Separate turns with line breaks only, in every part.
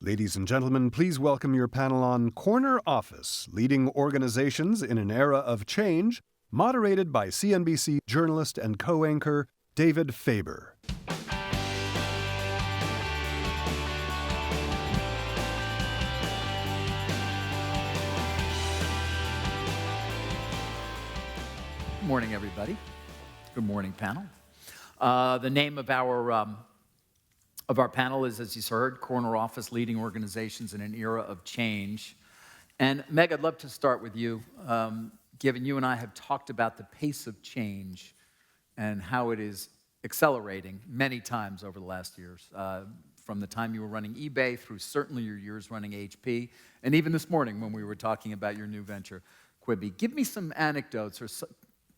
Ladies and gentlemen, please welcome your panel on Corner Office, Leading Organizations in an Era of Change, moderated by CNBC journalist and co-anchor David Faber.
Good morning, everybody. Good morning, panel. The name of our panel is, as you heard, Corner Office, Leading Organizations in an Era of Change. And Meg, I'd love to start with you, given you and I have talked about the pace of change and how it is accelerating many times over the last years, from the time you were running eBay through certainly your years running HP, and even this morning when we were talking about your new venture, Quibi. Give me some anecdotes or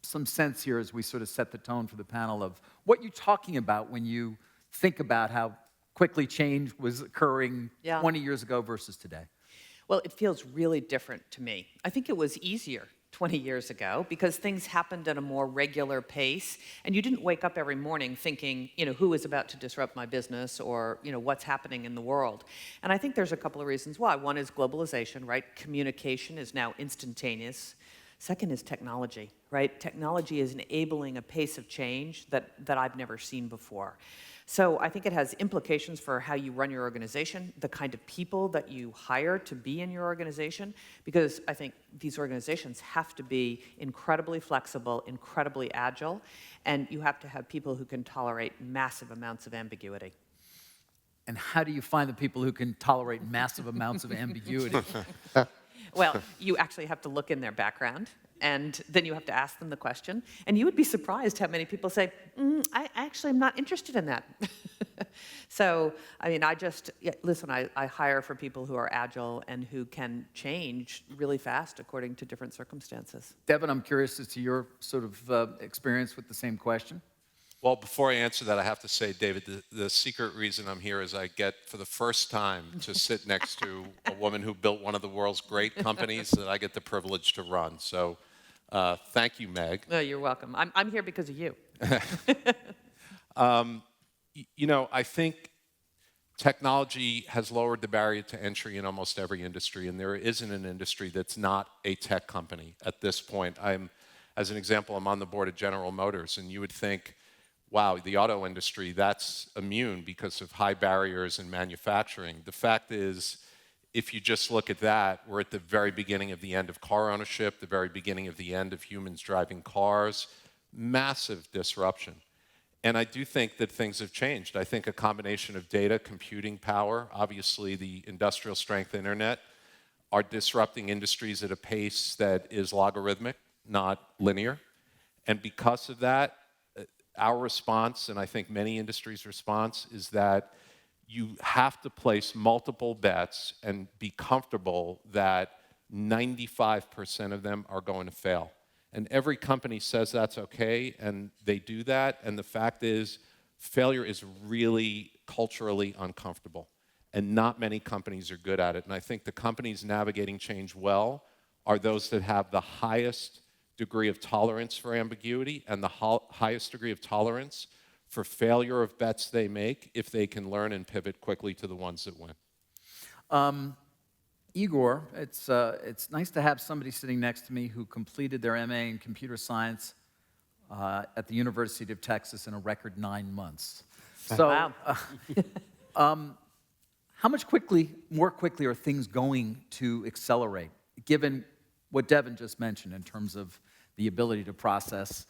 some sense here as we sort of set the tone for the panel of what you're talking about when you think about how quickly change was occurring 20 years ago versus today.
Well, it feels really different to me. I think it was easier 20 years ago because things happened at a more regular pace, and you didn't wake up every morning thinking, who is about to disrupt my business or, what's happening in the world. And I think there's a couple of reasons why. One is globalization, right? Communication is now instantaneous. Second is technology, right? Technology is enabling a pace of change that I've never seen before. So I think it has implications for how you run your organization, the kind of people that you hire to be in your organization, because I think these organizations have to be incredibly flexible, incredibly agile, and you have to have people who can tolerate massive amounts of ambiguity.
And how do you find the people who can tolerate massive amounts of ambiguity?
Well, you actually have to look in their background, and then you have to ask them the question. And you would be surprised how many people say, I actually am not interested in that. So, I hire for people who are agile and who can change really fast according to different circumstances.
Devin, I'm curious as to your sort of experience with the same question.
Well, before I answer that, I have to say, David, the secret reason I'm here is I get, for the first time, to sit next to a woman who built one of the world's great companies that I get the privilege to run. So thank you, Meg.
Oh, you're welcome. I'm here because of you.
I think technology has lowered the barrier to entry in almost every industry, and there isn't an industry that's not a tech company at this point. As an example, I'm on the board of General Motors, and you would think, wow, the auto industry, that's immune because of high barriers in manufacturing. The fact is, if you just look at that, we're at the very beginning of the end of car ownership, the very beginning of the end of humans driving cars, massive disruption. And I do think that things have changed. I think a combination of data, computing power, obviously the industrial strength internet, are disrupting industries at a pace that is logarithmic, not linear. And because of that, our response, and I think many industries' response, is that you have to place multiple bets and be comfortable that 95% of them are going to fail. And every company says that's okay, and they do that. And the fact is, failure is really culturally uncomfortable. And not many companies are good at it. And I think the companies navigating change well are those that have the highest degree of tolerance for ambiguity and the highest degree of tolerance for failure of bets they make if they can learn and pivot quickly to the ones that win.
Igor, it's nice to have somebody sitting next to me who completed their MA in computer science at the University of Texas in a record 9 months. So,
wow.
How much more quickly are things going to accelerate, given what Devin just mentioned in terms of the ability to process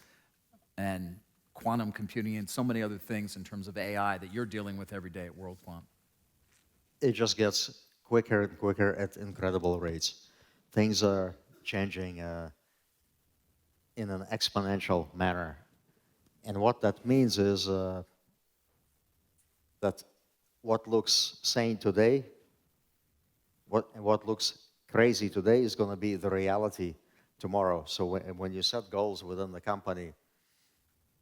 and quantum computing and so many other things in terms of AI that you're dealing with every day at WorldQuant?
It just gets quicker and quicker at incredible rates. Things are changing in an exponential manner. And what that means is that what looks sane today, what looks crazy today is going to be the reality tomorrow. So when you set goals within the company,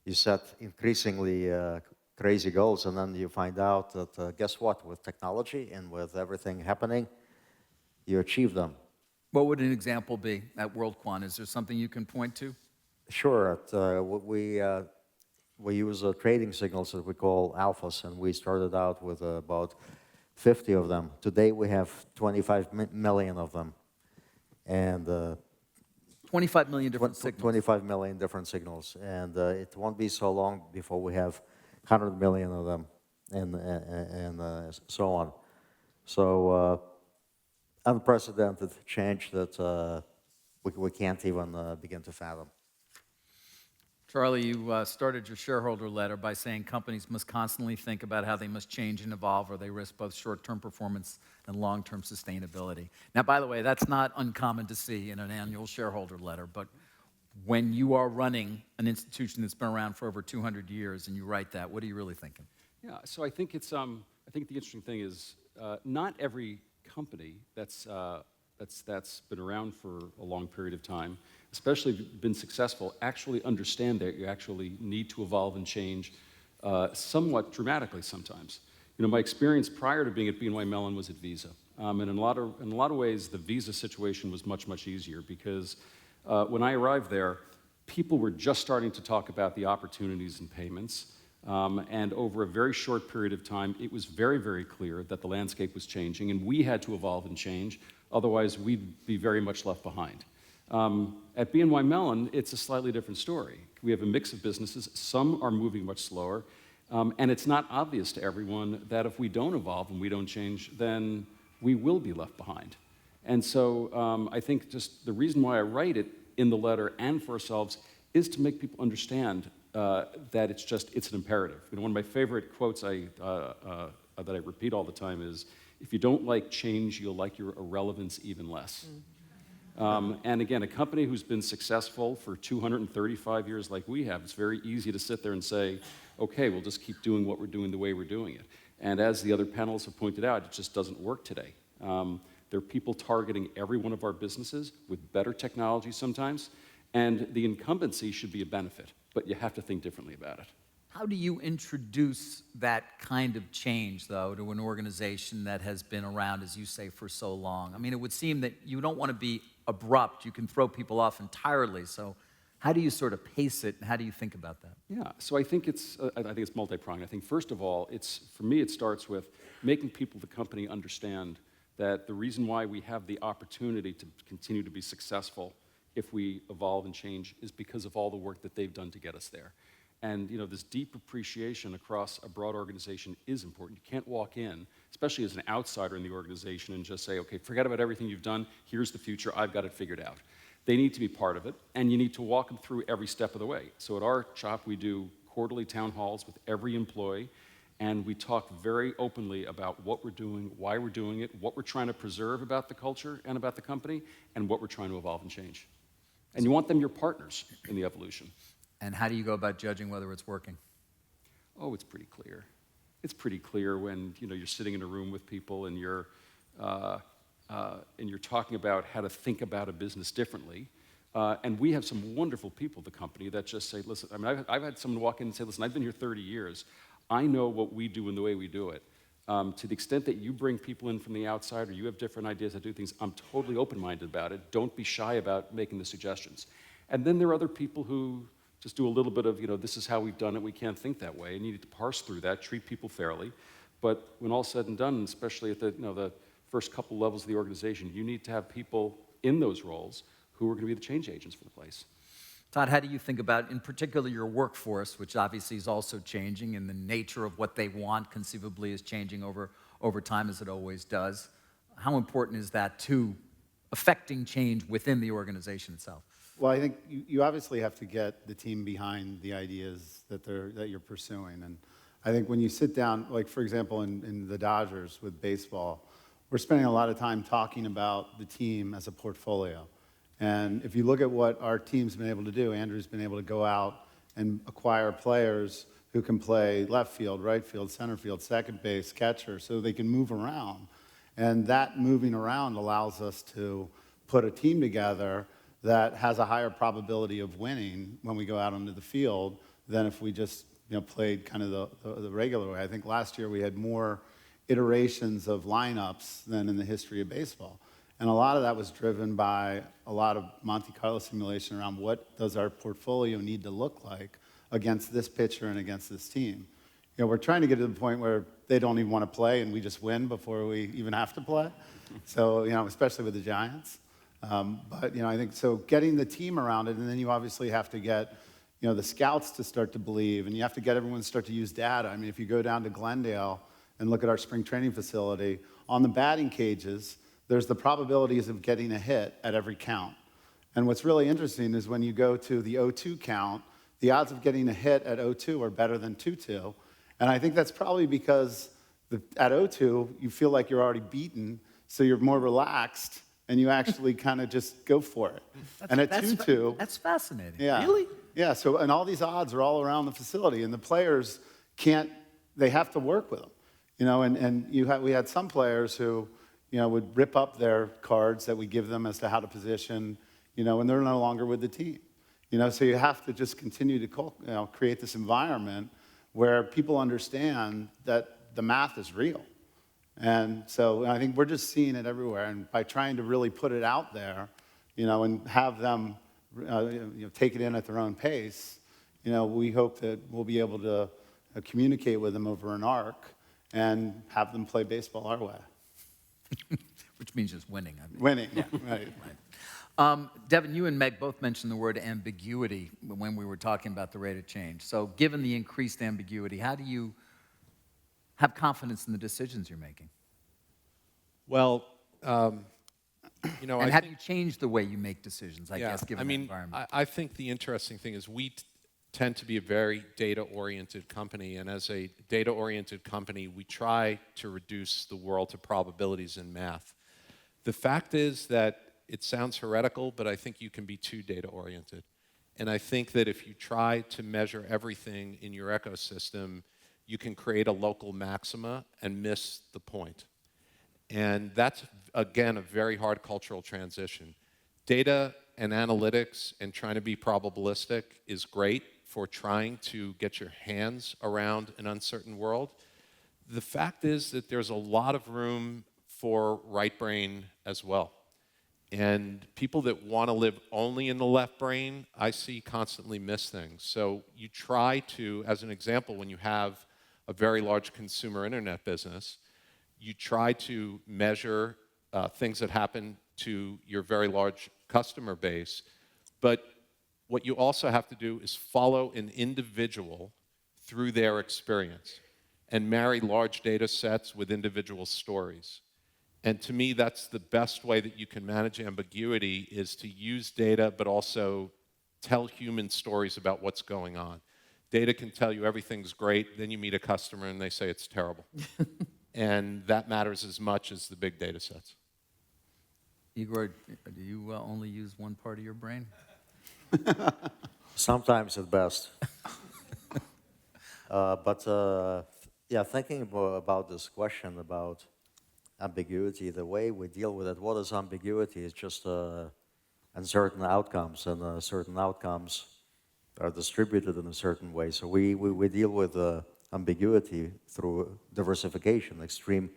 you set increasingly crazy goals, and then you find out that, guess what, with technology and with everything happening, you achieve them.
What would an example be at WorldQuant? Is there something you can point to?
Sure. We use trading signals that we call alphas, and we started out with about 50 of them. Today we have 25 million of them. And
25 million different signals.
25 million different signals. And it won't be so long before we have 100 million of them and so on. So unprecedented change that we can't even begin to fathom.
Charlie, you started your shareholder letter by saying companies must constantly think about how they must change and evolve, or they risk both short-term performance and long-term sustainability. Now, by the way, that's not uncommon to see in an annual shareholder letter, but when you are running an institution that's been around for over 200 years and you write that, what are you really thinking?
Yeah, so I think it's I think the interesting thing is not every company that's been around for a long period of time, especially been successful, actually understand that you actually need to evolve and change somewhat dramatically sometimes. You know, my experience prior to being at BNY Mellon was at Visa, and in a lot of ways, the Visa situation was much easier because when I arrived there, people were just starting to talk about the opportunities in payments. And over a very short period of time, it was very clear that the landscape was changing, and we had to evolve and change. Otherwise, we'd be very much left behind. At BNY Mellon, it's a slightly different story. We have a mix of businesses. Some are moving much slower, and it's not obvious to everyone that if we don't evolve and we don't change, then we will be left behind. And so I think just the reason why I write it in the letter and for ourselves is to make people understand that it's an imperative. You know, one of my favorite quotes that I repeat all the time is, if you don't like change, you'll like your irrelevance even less. And again, a company who's been successful for 235 years like we have, it's very easy to sit there and say, okay, we'll just keep doing what we're doing the way we're doing it. And as the other panelists have pointed out, it just doesn't work today. There are people targeting every one of our businesses with better technology sometimes, and the incumbency should be a benefit, but you have to think differently about it.
How do you introduce that kind of change, though, to an organization that has been around, as you say, for so long? I mean, it would seem that you don't want to be abrupt. You can throw people off entirely. So how do you sort of pace it, and how do you think about that?
Yeah, so I think it's multi-pronged. I think, first of all, for me, it starts with making people, the company, understand that the reason why we have the opportunity to continue to be successful if we evolve and change is because of all the work that they've done to get us there. And you know, this deep appreciation across a broad organization is important. You can't walk in, especially as an outsider in the organization, and just say, okay, forget about everything you've done, here's the future, I've got it figured out. They need to be part of it, and you need to walk them through every step of the way. So at our shop, we do quarterly town halls with every employee, and we talk very openly about what we're doing, why we're doing it, what we're trying to preserve about the culture and about the company, and what we're trying to evolve and change. And you want them your partners in the evolution.
And how do you go about judging whether it's working?
Oh, it's pretty clear. It's pretty clear when you're sitting in a room with people and you're talking about how to think about a business differently. And we have some wonderful people at the company that just say, listen, I mean, I've had someone walk in and say, listen, I've been here 30 years. I know what we do and the way we do it. To the extent that you bring people in from the outside or you have different ideas how to do things, I'm totally open-minded about it. Don't be shy about making the suggestions. And then there are other people who just do a little bit of, this is how we've done it, we can't think that way, and you need to parse through that, treat people fairly. But when all's said and done, especially at the first couple levels of the organization, you need to have people in those roles who are going to be the change agents for the place.
Todd, how do you think about, in particular, your workforce, which obviously is also changing, and the nature of what they want conceivably is changing over time, as it always does? How important is that to affecting change within the organization itself?
Well, I think you obviously have to get the team behind the ideas that you're pursuing. And I think when you sit down, like for example, in the Dodgers with baseball, we're spending a lot of time talking about the team as a portfolio. And if you look at what our team's been able to do, Andrew's been able to go out and acquire players who can play left field, right field, center field, second base, catcher, so they can move around. And that moving around allows us to put a team together that has a higher probability of winning when we go out onto the field than if we just played kind of the regular way. I think last year we had more iterations of lineups than in the history of baseball. And a lot of that was driven by a lot of Monte Carlo simulation around what does our portfolio need to look like against this pitcher and against this team. we're trying to get to the point where they don't even want to play and we just win before we even have to play. So, especially with the Giants. But, I think so getting the team around it, and then you obviously have to get, the scouts to start to believe, and you have to get everyone to start to use data. I mean, if you go down to Glendale and look at our spring training facility, on the batting cages, there's the probabilities of getting a hit at every count. And what's really interesting is when you go to the 0-2 count, the odds of getting a hit at 0-2 are better than 2-2. And I think that's probably because at 0-2, you feel like you're already beaten, so you're more relaxed, and you actually kind of just go for it. And at 2-2...
That's fascinating.
Yeah.
Really?
Yeah, and all these odds are all around the facility, and the players they have to work with them. We had some players who, would rip up their cards that we give them as to how to position, and they're no longer with the team. So you have to just continue to create this environment where people understand that the math is real. And so I think we're just seeing it everywhere. And by trying to really put it out there, and have them take it in at their own pace, we hope that we'll be able to communicate with them over an arc and have them play baseball our way.
Which means just winning.
Winning, yeah. Right.
Devin, you and Meg both mentioned the word ambiguity when we were talking about the rate of change. So given the increased ambiguity, how do you have confidence in the decisions you're making?
Well,
and have you changed the way you make decisions, I guess, given the environment?
I think the interesting thing is we tend to be a very data-oriented company, and as a data-oriented company, we try to reduce the world to probabilities in math. The fact is that it sounds heretical, but I think you can be too data-oriented. And I think that if you try to measure everything in your ecosystem, you can create a local maxima and miss the point. And that's, again, a very hard cultural transition. Data and analytics and trying to be probabilistic is great for trying to get your hands around an uncertain world. The fact is that there's a lot of room for right brain as well. And people that want to live only in the left brain, I see constantly miss things. So you try to, as an example, when you have a very large consumer internet business, you try to measure things that happen to your very large customer base. But what you also have to do is follow an individual through their experience and marry large data sets with individual stories. And to me, that's the best way that you can manage ambiguity, is to use data but also tell human stories about what's going on. Data can tell you everything's great, then you meet a customer and they say it's terrible. And that matters as much as the big data sets.
Igor, do you only use one part of your brain?
Sometimes at best. Thinking about this question about ambiguity, the way we deal with it, what is ambiguity? It's just uncertain outcomes, and certain outcomes are distributed in a certain way. So we deal with ambiguity through diversification, extreme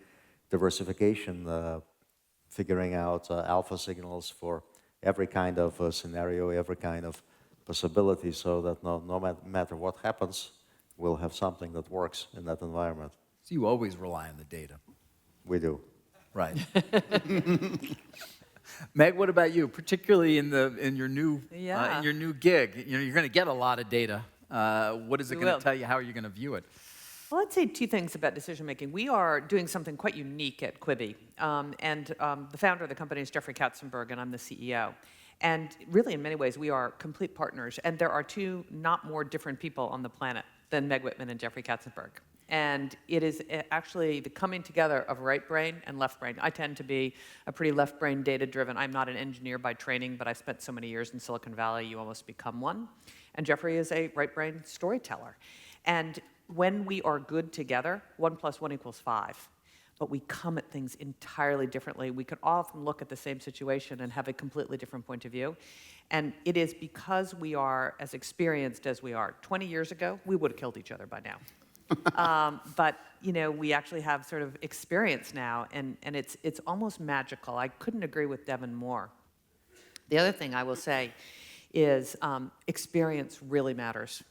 diversification, figuring out alpha signals for every kind of scenario, every kind of possibility, so that no matter what happens, we'll have something that works in that environment.
So you always rely on the data.
We do.
Right. Meg, what about you? Particularly in your new gig, you're going to get a lot of data. What is it going to tell you? How are you going to view it?
Well, I'd say two things about decision making. We are doing something quite unique at Quibi, the founder of the company is Jeffrey Katzenberg, and I'm the CEO. And really, in many ways, we are complete partners. And there are two not more different people on the planet than Meg Whitman and Jeffrey Katzenberg. And it is actually the coming together of right brain and left brain. I tend to be a pretty left brain data driven. I'm not an engineer by training, but I spent so many years in Silicon Valley, you almost become one. And Jeffrey is a right brain storyteller. And when we are good together, 1 + 1 = 5. But we come at things entirely differently. We could often look at the same situation and have a completely different point of view. And it is because we are as experienced as we are. 20 years ago, we would have killed each other by now. But we actually have sort of experience now, and it's almost magical. I couldn't agree with Devin more. The other thing I will say is experience really matters.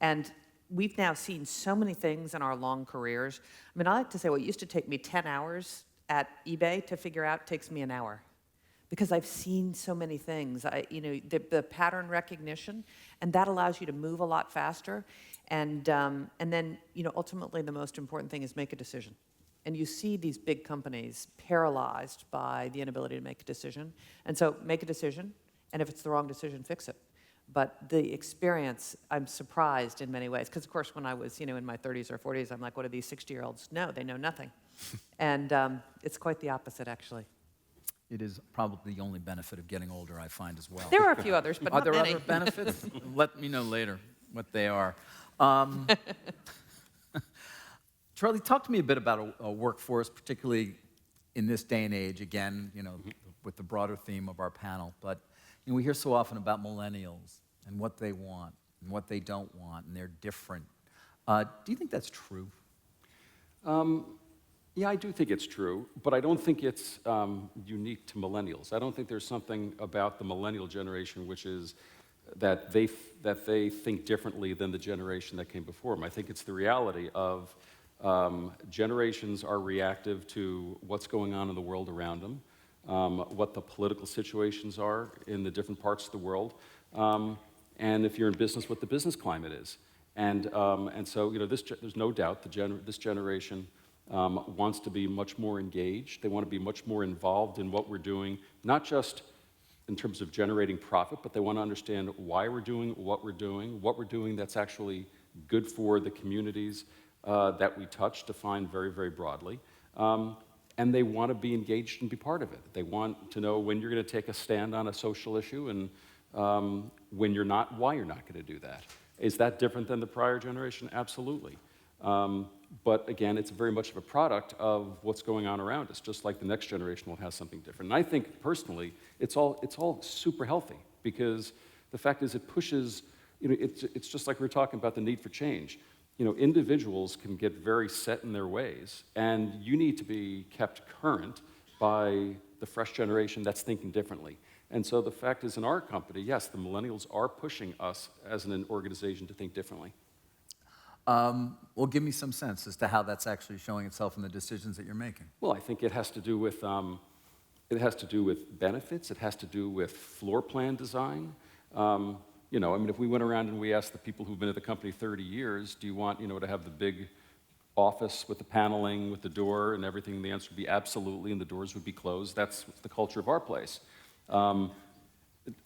And we've now seen so many things in our long careers. I mean, I like to say what used to take me 10 hours at eBay to figure out takes me an hour, because I've seen so many things. The pattern recognition, and that allows you to move a lot faster. And then, ultimately the most important thing is make a decision. And you see these big companies paralyzed by the inability to make a decision. And so make a decision, and if it's the wrong decision, fix it. But the experience, I'm surprised in many ways, because of course when I was, in my 30s or 40s, I'm like, what do these 60-year-olds know? They know nothing. And it's quite the opposite, actually.
It is probably the only benefit of getting older, I find, as well.
There are a few others, but
Are
not
there
many.
other benefits? Let me know later what they are. Charlie, talk to me a bit about a workforce, particularly in this day and age, again, with the broader theme of our panel. But we hear so often about millennials and what they want and what they don't want, and they're different. Do you think that's true?
Yeah, I do think it's true, but I don't think it's unique to millennials. I don't think there's something about the millennial generation which is that they think differently than the generation that came before them. I think it's the reality of generations are reactive to what's going on in the world around them, what the political situations are in the different parts of the world, and if you're in business, what the business climate is. And so, there's no doubt this generation wants to be much more engaged. They want to be much more involved in what we're doing, not just in terms of generating profit, but they want to understand why we're doing what we're doing that's actually good for the communities that we touch, defined very, very broadly. And they want to be engaged and be part of it. They want to know when you're going to take a stand on a social issue and when you're not, why you're not going to do that. Is that different than the prior generation? Absolutely. But again, it's very much of a product of what's going on around us, just like the next generation will have something different. And I think, personally, it's all super healthy, because the fact is it pushes, it's just like we were talking about the need for change. Individuals can get very set in their ways, and you need to be kept current by the fresh generation that's thinking differently. And so the fact is, in our company, yes, the millennials are pushing us as an organization to think differently.
Well, give me some sense as to how that's actually showing itself in the decisions that you're making.
Well, I think it has to do with benefits. It has to do with floor plan design. If we went around and we asked the people who've been at the company 30 years, do you want, to have the big office with the paneling, with the door and everything? The answer would be absolutely, and the doors would be closed. That's the culture of our place.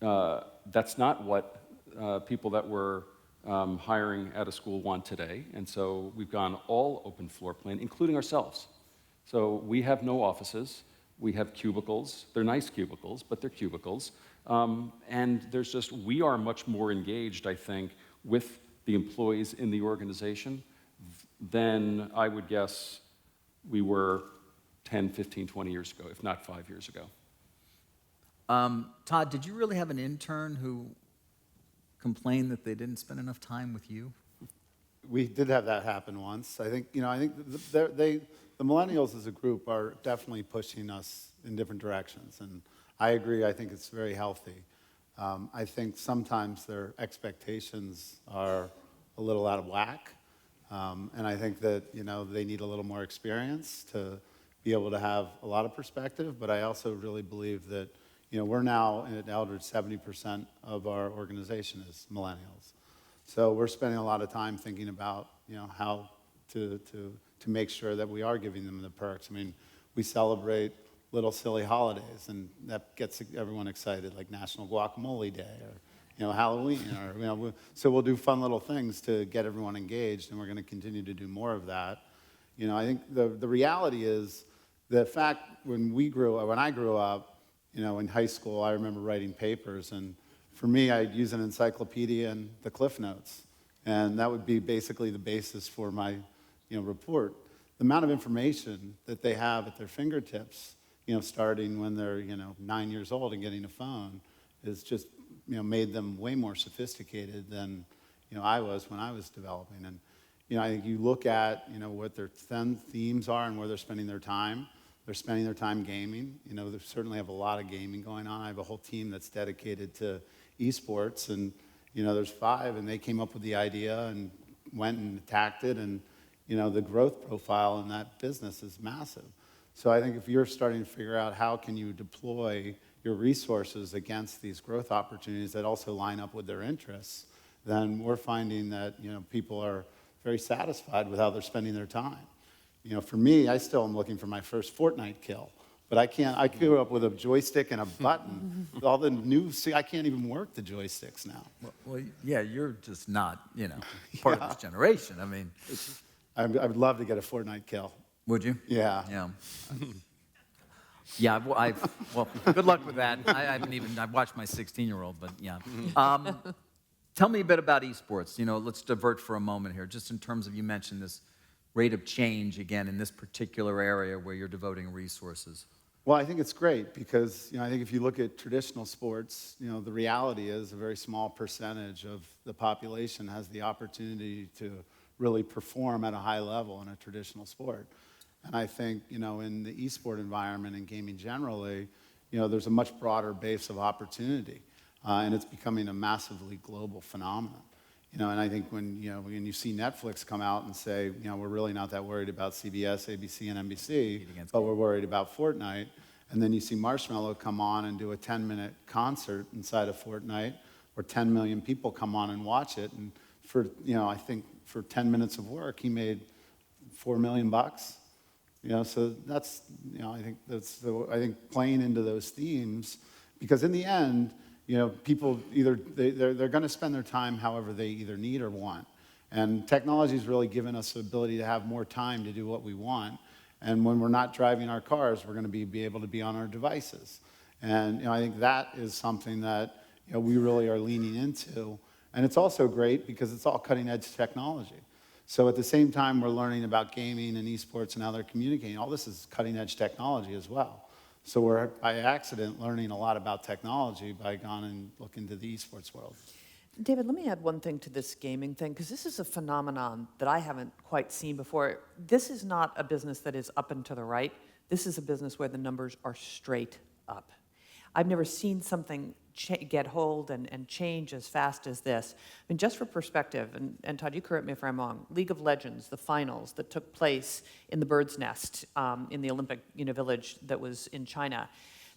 That's not what people that were hiring at a school want today, and so we've gone all open floor plan, including ourselves. So we have no offices. We have cubicles. They're nice cubicles, but they're cubicles. And we are much more engaged, I think, with the employees in the organization than I would guess we were 10, 15, 20 years ago, if not 5 years ago.
Todd, did you really have an intern who complained that they didn't spend enough time with you?
We did have that happen once. I think the millennials as a group are definitely pushing us in different directions, and I agree. I think it's very healthy. I think sometimes their expectations are a little out of whack, and I think that they need a little more experience to be able to have a lot of perspective. But I also really believe that we're now at Eldridge, 70% of our organization is millennials. So we're spending a lot of time thinking about, how to make sure that we are giving them the perks. I mean, we celebrate little silly holidays, and that gets everyone excited, like National Guacamole Day or, Halloween. Or, so we'll do fun little things to get everyone engaged, and we're going to continue to do more of that. I think the reality is the fact when I grew up, in high school, I remember writing papers, and for me, I'd use an encyclopedia and the Cliff Notes, and that would be basically the basis for my, report. The amount of information that they have at their fingertips, starting when they're, 9 years old and getting a phone, is just, made them way more sophisticated than, I was when I was developing. And, I think you look at, what their themes are and where they're spending their time. They're spending their time gaming. They certainly have a lot of gaming going on. I have a whole team that's dedicated to esports, and there's 5, and they came up with the idea, and went and attacked it, and the growth profile in that business is massive. So I think if you're starting to figure out how can you deploy your resources against these growth opportunities that also line up with their interests, then we're finding that people are very satisfied with how they're spending their time. For me, I still am looking for my first Fortnite kill, but I can't. I grew up with a joystick and a button. With all the new, I can't even work the joysticks now.
Well, yeah, you're just not, part of this generation. I mean,
I would love to get a Fortnite kill.
Would you?
Yeah.
Yeah. Yeah. Well, good luck with that. I've watched my 16-year-old, but yeah. Tell me a bit about esports. Let's divert for a moment here, just in terms of, you mentioned this rate of change again in this particular area where you're devoting resources.
Well, I think it's great because I think if you look at traditional sports, the reality is a very small percentage of the population has the opportunity to really perform at a high level in a traditional sport. And I think in the esport environment and gaming generally, there's a much broader base of opportunity, and it's becoming a massively global phenomenon. And I think when you see Netflix come out and say, we're really not that worried about CBS, ABC, and NBC, but we're worried about Fortnite, and then you see Marshmello come on and do a 10-minute concert inside of Fortnite, where 10 million people come on and watch it, and for I think for 10 minutes of work he made $4 million. So that's I think playing into those themes, because in the end, people either they're going to spend their time however they either need or want, and technology's really given us the ability to have more time to do what we want. And when we're not driving our cars, we're going to be able to be on our devices, and I think that is something that we really are leaning into, and it's also great because it's all cutting edge technology. So at the same time we're learning about gaming and esports and how they're communicating, all this is cutting edge technology as well. So we're, by accident, learning a lot about technology by going and looking into the esports world.
David, let me add one thing to this gaming thing, because this is a phenomenon that I haven't quite seen before. This is not a business that is up and to the right. This is a business where the numbers are straight up. I've never seen something get hold and change as fast as this. I mean, just for perspective, and Todd, you correct me if I'm wrong, League of Legends, the finals that took place in the Bird's Nest in the Olympic village that was in China,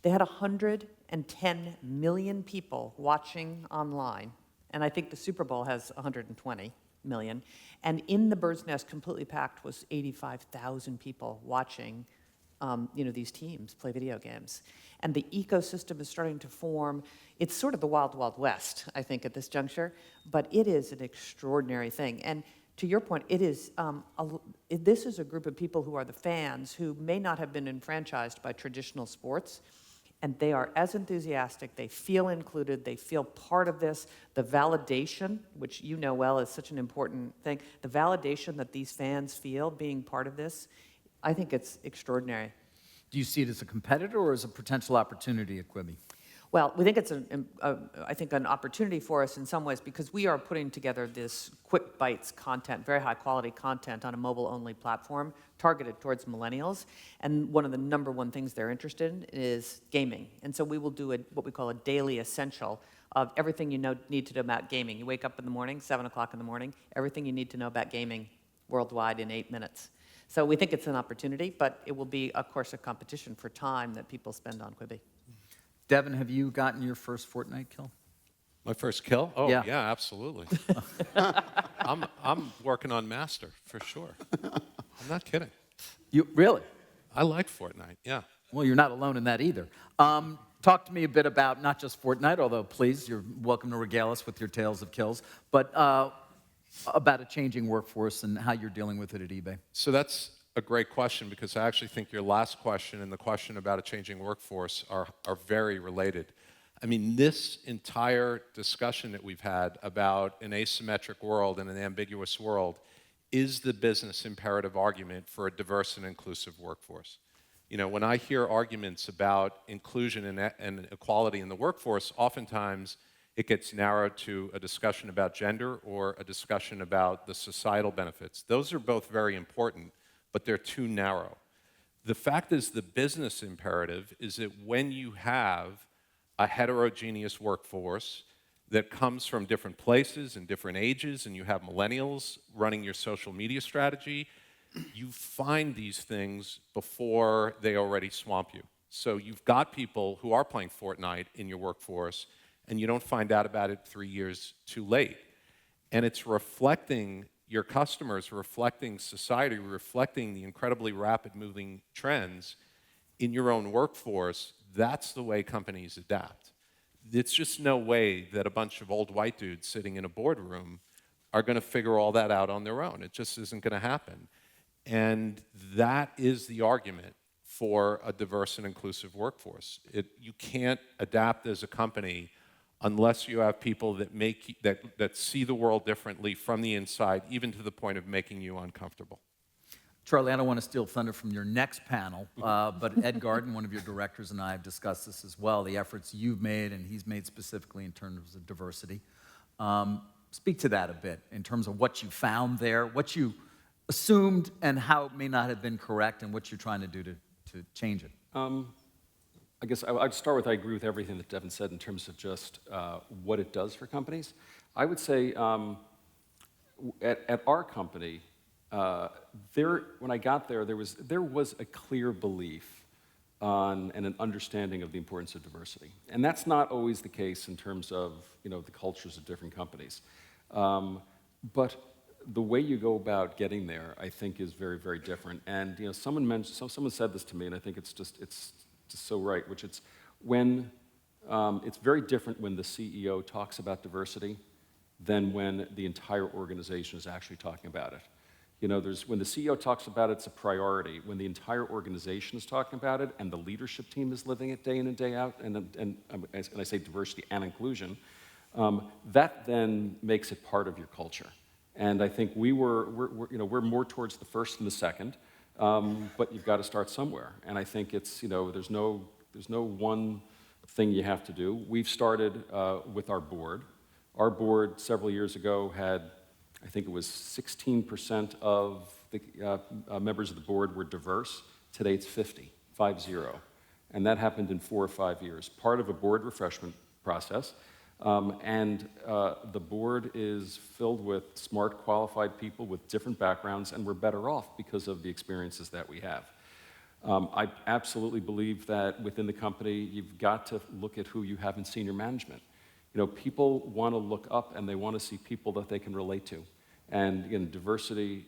they had 110 million people watching online, and I think the Super Bowl has 120 million, and in the Bird's Nest, completely packed, was 85,000 people watching these teams play video games. And the ecosystem is starting to form. It's sort of the wild, wild west, I think, at this juncture, but it is an extraordinary thing. And to your point, it is this is a group of people who are the fans who may not have been enfranchised by traditional sports, and they are as enthusiastic, they feel included, they feel part of this. The validation, which you know well is such an important thing, the validation that these fans feel being part of this, I think it's extraordinary.
Do you see it as a competitor or as a potential opportunity at Quibi?
Well, we think it's an opportunity for us in some ways, because we are putting together this quick bites content, very high quality content on a mobile-only platform targeted towards millennials. And one of the number one things they're interested in is gaming. And so we will do what we call a daily essential of everything you need to know about gaming. You wake up in the morning, 7 o'clock in the morning, everything you need to know about gaming worldwide in 8 minutes. So we think it's an opportunity, but it will be, of course, a competition for time that people spend on Quibi.
Devin, have you gotten your first Fortnite kill?
My first kill? Oh,
Yeah.
yeah, absolutely. I'm working on Master, for sure. I'm not kidding.
You really?
I like Fortnite, yeah.
Well, you're not alone in that either. Talk to me a bit about not just Fortnite, although please, you're welcome to regale us with your tales of kills, but about a changing workforce and how you're dealing with it at eBay.
So that's a great question, because I actually think your last question and the question about a changing workforce are very related. I mean, this entire discussion that we've had about an asymmetric world and an ambiguous world is the business imperative argument for a diverse and inclusive workforce. When I hear arguments about inclusion and equality in the workforce, oftentimes it gets narrowed to a discussion about gender or a discussion about the societal benefits. Those are both very important, but they're too narrow. The fact is, the business imperative is that when you have a heterogeneous workforce that comes from different places and different ages, and you have millennials running your social media strategy, you find these things before they already swamp you. So you've got people who are playing Fortnite in your workforce, and you don't find out about it 3 years too late. And it's reflecting your customers, reflecting society, reflecting the incredibly rapid moving trends in your own workforce. That's the way companies adapt. It's just no way that a bunch of old white dudes sitting in a boardroom are going to figure all that out on their own. It just isn't going to happen. And that is the argument for a diverse and inclusive workforce. You can't adapt as a company unless you have people that see the world differently from the inside, even to the point of making you uncomfortable.
Charlie, I don't want to steal thunder from your next panel, but Ed Garden, one of your directors, and I have discussed this as well, the efforts you've made and he's made specifically in terms of diversity. Speak to that a bit in terms of what you found there, what you assumed and how it may not have been correct, and what you're trying to do to change it.
I guess I'd start with I agree with everything that Devin said in terms of just what it does for companies. I would say at our company, when I got there, there was a clear belief on and an understanding of the importance of diversity. And that's not always the case in terms of the cultures of different companies. But the way you go about getting there, I think, is very, very different. And someone said this to me, and I think it's just so right, which it's when it's very different when the CEO talks about diversity than when the entire organization is actually talking about it. When the CEO talks about it, it's a priority. When the entire organization is talking about it and the leadership team is living it day in and day out, and I say diversity and inclusion, that then makes it part of your culture. And I think we're more towards the first than the second, but you've got to start somewhere. And I think it's there's no one thing you have to do. We've started with our board. Our board several years ago had, I think it was 16% of the members of the board were diverse. Today it's 50, 50. And that happened in 4 or 5 years, part of a board refreshment process. And the board is filled with smart, qualified people with different backgrounds, and we're better off because of the experiences that we have. I absolutely believe that within the company, you've got to look at who you have in senior management. People want to look up and they want to see people that they can relate to. And diversity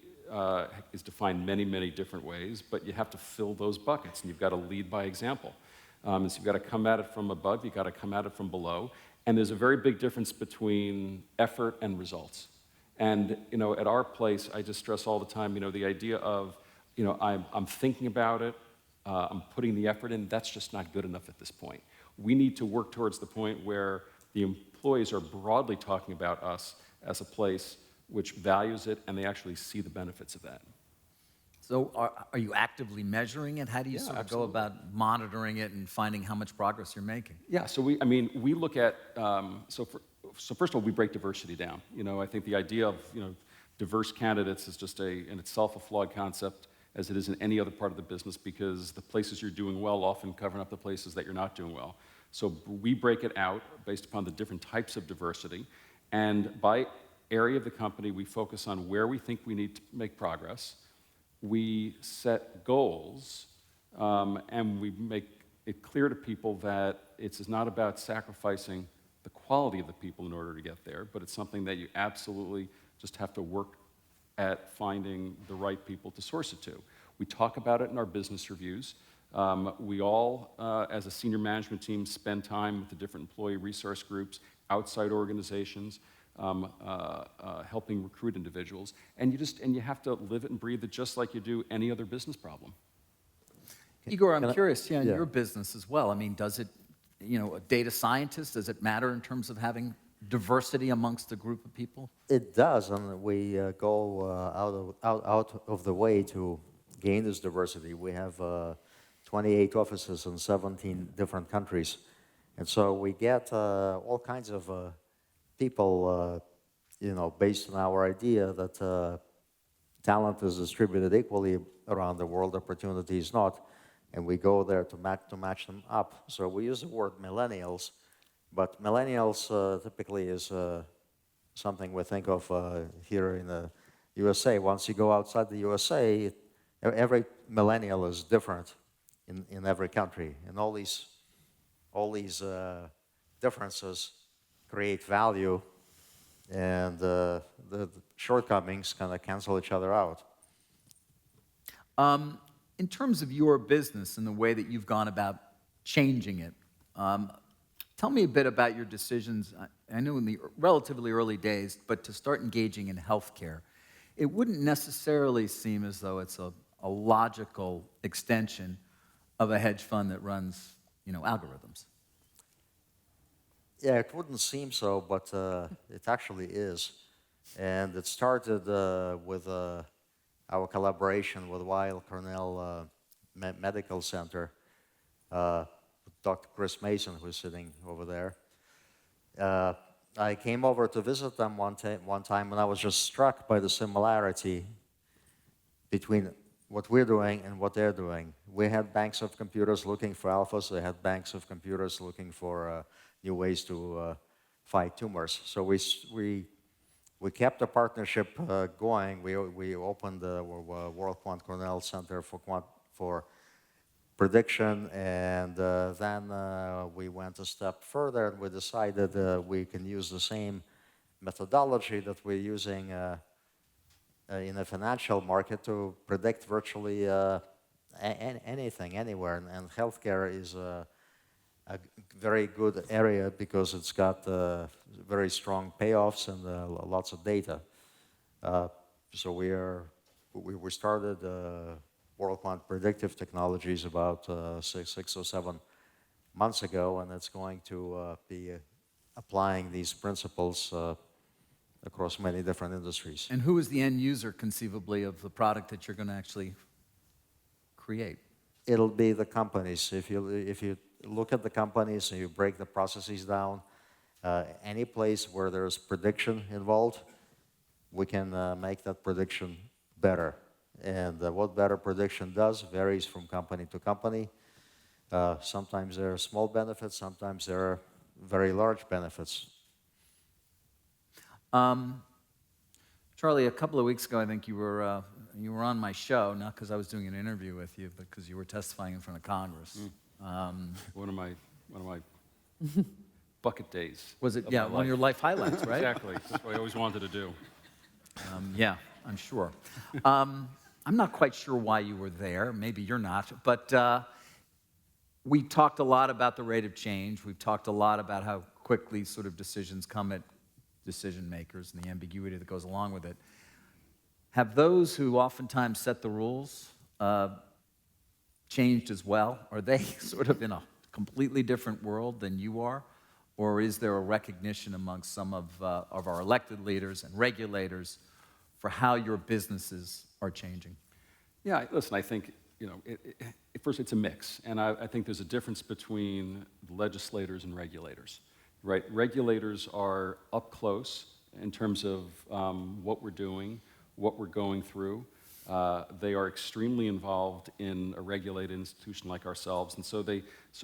is defined many, many different ways, but you have to fill those buckets, and you've got to lead by example. So you've got to come at it from above, you've got to come at it from below. And there's a very big difference between effort and results. And at our place, I just stress all the time, the idea of, I'm thinking about it, I'm putting the effort in, that's just not good enough at this point. We need to work towards the point where the employees are broadly talking about us as a place which values it, and they actually see the benefits of that.
So are you actively measuring it? How do you sort of go about monitoring it and finding how much progress you're making?
Yeah, so we look at, so first of all, we break diversity down. I think the idea of, diverse candidates is just in itself a flawed concept, as it is in any other part of the business, because the places you're doing well often cover up the places that you're not doing well. So we break it out based upon the different types of diversity, and by area of the company, we focus on where we think we need to make progress. We set goals, and we make it clear to people that it's not about sacrificing the quality of the people in order to get there, but it's something that you absolutely just have to work at finding the right people to source it to. We talk about it in our business reviews. We all, as a senior management team, spend time with the different employee resource groups, outside organizations, helping recruit individuals, and you have to live it and breathe it just like you do any other business problem.
Igor, I'm curious, in your business as well. I mean, does it, a data scientist, does it matter in terms of having diversity amongst a group of people?
It does, and we go out of the way to gain this diversity. We have 28 offices in 17 different countries, and so we get all kinds of people, based on our idea that talent is distributed equally around the world, opportunity is not, and we go there to match them up. So we use the word millennials But millennials typically is something we think of here in the USA. Once you go outside the USA, every millennial is different in every country, and all these differences create value, and the shortcomings kind of cancel each other out.
In terms of your business and the way that you've gone about changing it, tell me a bit about your decisions. I know in the relatively early days, but to start engaging in healthcare, it wouldn't necessarily seem as though it's a logical extension of a hedge fund that runs, algorithms.
Yeah, it wouldn't seem so, but it actually is. And it started with our collaboration with Weill Cornell Medical Center, Dr. Chris Mason, who's sitting over there. I came over to visit them one time, and I was just struck by the similarity between what we're doing and what they're doing. We had banks of computers looking for alphas. They had banks of computers looking for new ways to fight tumors. So we kept the partnership going. We opened the WorldQuant Cornell Center for prediction, and then we went a step further, and we decided we can use the same methodology that we're using in the financial market to predict virtually anything, anywhere. And healthcare is a very good area because it's got very strong payoffs and lots of data. So we started WorldQuant Predictive Technologies about 6 or 7 months ago, and it's going to be applying these principles across many different industries.
And who is the end user, conceivably, of the product that you're going to actually create?
It'll be the companies. If you look at the companies and you break the processes down, any place where there's prediction involved, we can make that prediction better. And what better prediction does varies from company to company. Sometimes there are small benefits, sometimes there are very large benefits.
Charlie, a couple of weeks ago, I think you were on my show, not because I was doing an interview with you, but because you were testifying in front of Congress.
One of my bucket days.
Was it? Yeah, one of your life highlights, right?
Exactly. That's what I always wanted to do.
Yeah, I'm sure. I'm not quite sure why you were there. Maybe you're not. But we talked a lot about the rate of change. We've talked a lot about how quickly sort of decisions come at decision makers and the ambiguity that goes along with it. Have those who oftentimes set the rules changed as well? Are they sort of in a completely different world than you are? Or is there a recognition amongst some of our elected leaders and regulators for how your businesses are changing?
Yeah, listen, I think, first it's a mix. And I think there's a difference between legislators and regulators, right? Regulators are up close in terms of what we're doing, what we're going through. They are extremely involved in a regulated institution like ourselves. And so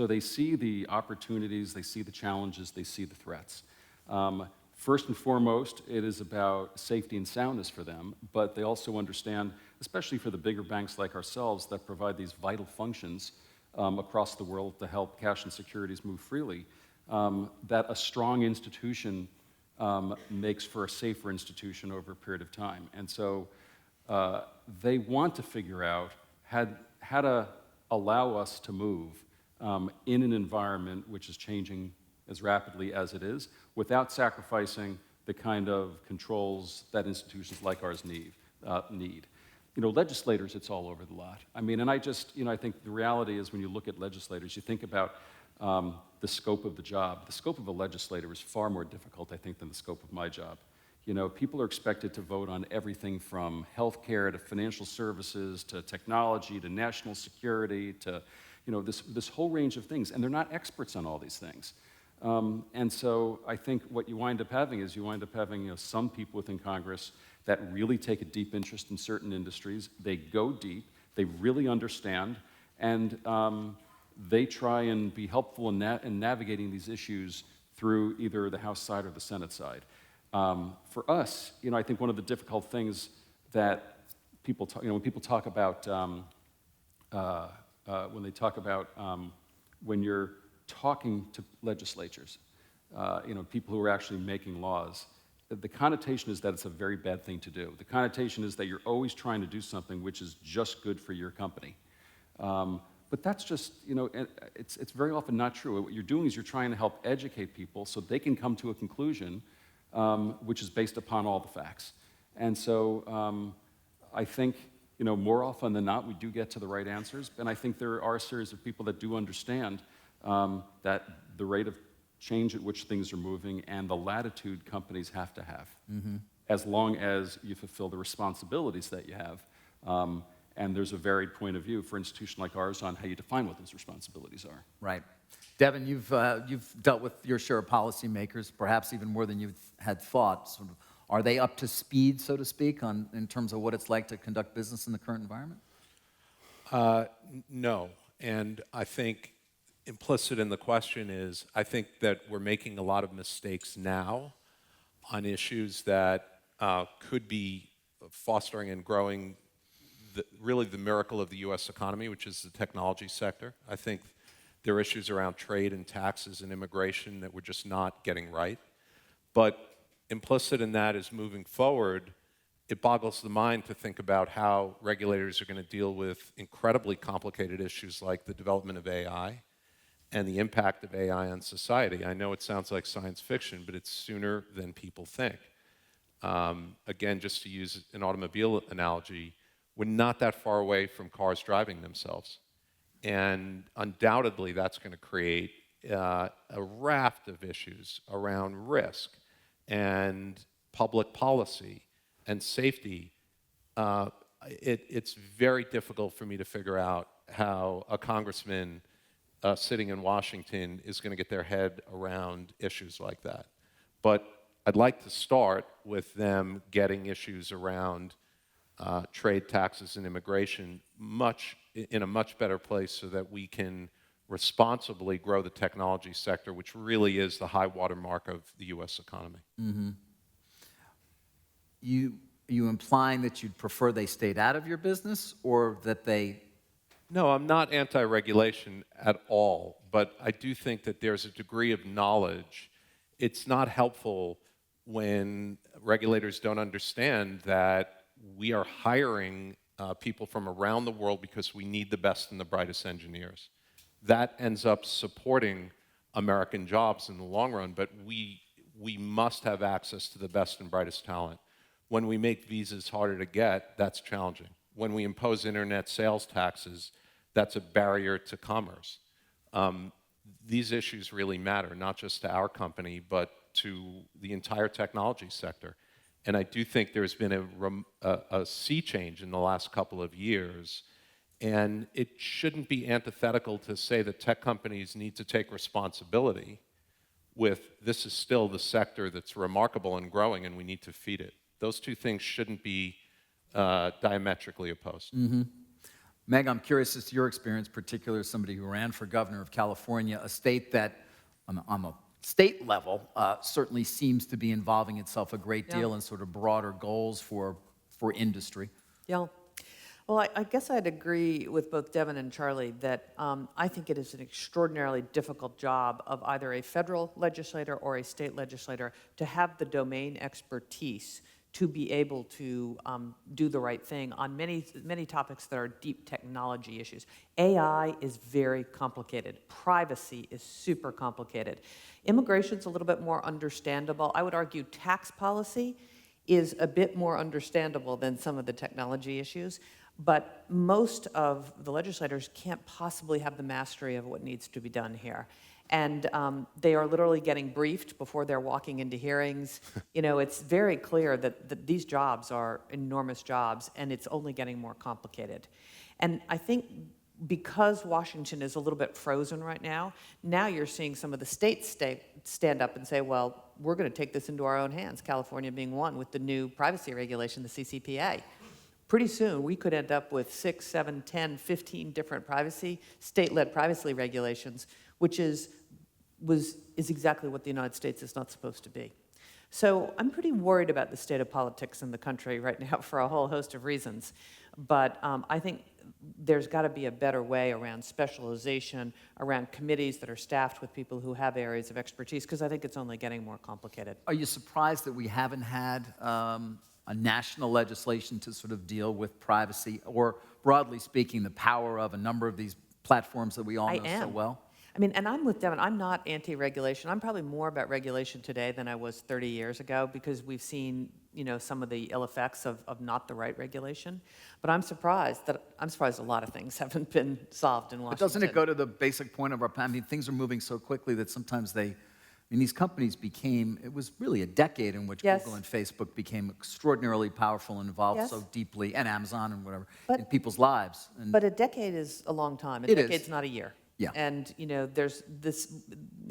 they see the opportunities, they see the challenges, they see the threats. First and foremost, it is about safety and soundness for them, but they also understand, especially for the bigger banks like ourselves that provide these vital functions across the world to help cash and securities move freely, that a strong institution makes for a safer institution over a period of time. And so they want to figure out how to allow us to move in an environment which is changing as rapidly as it is, without sacrificing the kind of controls that institutions like ours need. Legislators, it's all over the lot. I mean, and I think the reality is when you look at legislators, you think about the scope of the job. The scope of a legislator is far more difficult, I think, than the scope of my job. People are expected to vote on everything from healthcare to financial services to technology to national security to, this whole range of things. And they're not experts on all these things. And so I think what you wind up having is some people within Congress that really take a deep interest in certain industries. They go deep, they really understand, and they try and be helpful in navigating these issues through either the House side or the Senate side. For us, I think one of the difficult things that people talk, when people talk about when you're talking to legislatures, people who are actually making laws, the connotation is that it's a very bad thing to do. The connotation is that you're always trying to do something which is just good for your company. But that's just, it's very often not true. What you're doing is you're trying to help educate people so they can come to a conclusion which is based upon all the facts. And so I think, more often than not, we do get to the right answers. And I think there are a series of people that do understand that the rate of change at which things are moving and the latitude companies have to have, as long as you fulfill the responsibilities that you have. And there's a varied point of view for an institution like ours on how you define what those responsibilities are.
Right. Devin, you've dealt with your share of policymakers, perhaps even more than you had thought. Sort of, are they up to speed, so to speak, in terms of what it's like to conduct business in the current environment?
No. And I think implicit in the question is, I think that we're making a lot of mistakes now on issues that could be fostering and growing really the miracle of the U.S. economy, which is the technology sector. I think there are issues around trade and taxes and immigration that we're just not getting right. But implicit in that is moving forward, it boggles the mind to think about how regulators are going to deal with incredibly complicated issues like the development of AI and the impact of AI on society. I know it sounds like science fiction, but it's sooner than people think. Again, just to use an automobile analogy, we're not that far away from cars driving themselves. And undoubtedly, that's going to create a raft of issues around risk and public policy and safety. It's very difficult for me to figure out how a congressman sitting in Washington is going to get their head around issues like that. But I'd like to start with them getting issues around trade, taxes, and immigration in a much better place so that we can responsibly grow the technology sector, which really is the high watermark of the U.S. economy.
Mm-hmm. Are you implying that you'd prefer they stayed out of your business or that they...
No, I'm not anti-regulation at all, but I do think that there's a degree of knowledge. It's not helpful when regulators don't understand that we are hiring people from around the world because we need the best and the brightest engineers. That ends up supporting American jobs in the long run, but we must have access to the best and brightest talent. When we make visas harder to get, that's challenging. When we impose internet sales taxes, that's a barrier to commerce. These issues really matter, not just to our company, but to the entire technology sector. And I do think there's been a sea change in the last couple of years. And it shouldn't be antithetical to say that tech companies need to take responsibility with this is still the sector that's remarkable and growing and we need to feed it. Those two things shouldn't be diametrically opposed.
Mm-hmm. Meg, I'm curious as to your experience, particularly as somebody who ran for governor of California, a state that on a state level certainly seems to be involving itself a great deal in sort of broader goals for industry.
Yeah. Well, I guess I'd agree with both Devin and Charlie that I think it is an extraordinarily difficult job of either a federal legislator or a state legislator to have the domain expertise to be able to do the right thing on many topics that are deep technology issues. AI is very complicated. Privacy is super complicated. Immigration's a little bit more understandable. I would argue tax policy is a bit more understandable than some of the technology issues. But most of the legislators can't possibly have the mastery of what needs to be done here. And they are literally getting briefed before they're walking into hearings. It's very clear that these jobs are enormous jobs, and it's only getting more complicated. And I think because Washington is a little bit frozen right now you're seeing some of the states stand up and say, well, we're going to take this into our own hands, California being one with the new privacy regulation, the CCPA. Pretty soon, we could end up with 6, 7, 10, 15 different state-led privacy regulations, which is is exactly what the United States is not supposed to be. So I'm pretty worried about the state of politics in the country right now for a whole host of reasons. But I think there's got to be a better way around specialization, around committees that are staffed with people who have areas of expertise, because I think it's only getting more complicated.
Are you surprised that we haven't had a national legislation to sort of deal with privacy, or broadly speaking, the power of a number of these platforms that we all know so well?
I mean, and I'm with Devin. I'm not anti-regulation. I'm probably more about regulation today than I was 30 years ago, because we've seen, some of the ill effects of not the right regulation. But I'm surprised a lot of things haven't been solved in Washington.
But doesn't it go to the basic point of things are moving so quickly that sometimes these companies it was really a decade in which
Yes.
Google and Facebook became extraordinarily powerful and involved
Yes.
so deeply, and Amazon and whatever,
But-
in people's lives. And
But a decade is a long time. A
It is.
decade's not a year.
Yeah.
And, there's this,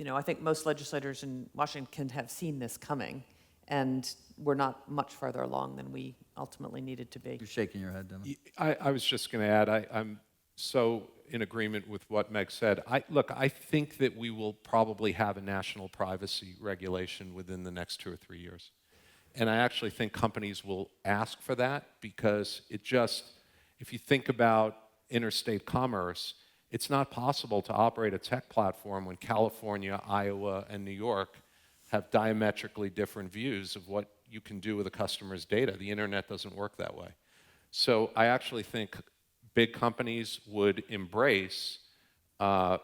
I think most legislators in Washington have seen this coming, and we're not much farther along than we ultimately needed to be.
You're shaking your head, Devin.
I was just going to add, I'm so in agreement with what Meg said. I think that we will probably have a national privacy regulation within the next 2 or 3 years. And I actually think companies will ask for that, because if you think about interstate commerce, it's not possible to operate a tech platform when California, Iowa, and New York have diametrically different views of what you can do with a customer's data. The internet doesn't work that way. So I actually think big companies would embrace a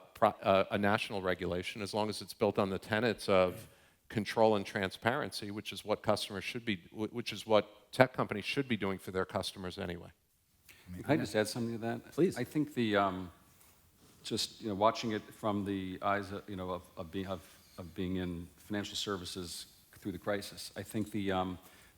national regulation as long as it's built on the tenets of control and transparency, which is what which is what tech companies should be doing for their customers anyway.
Can I just add something to that?
Please.
I think watching it from the eyes of being in financial services through the crisis, I think the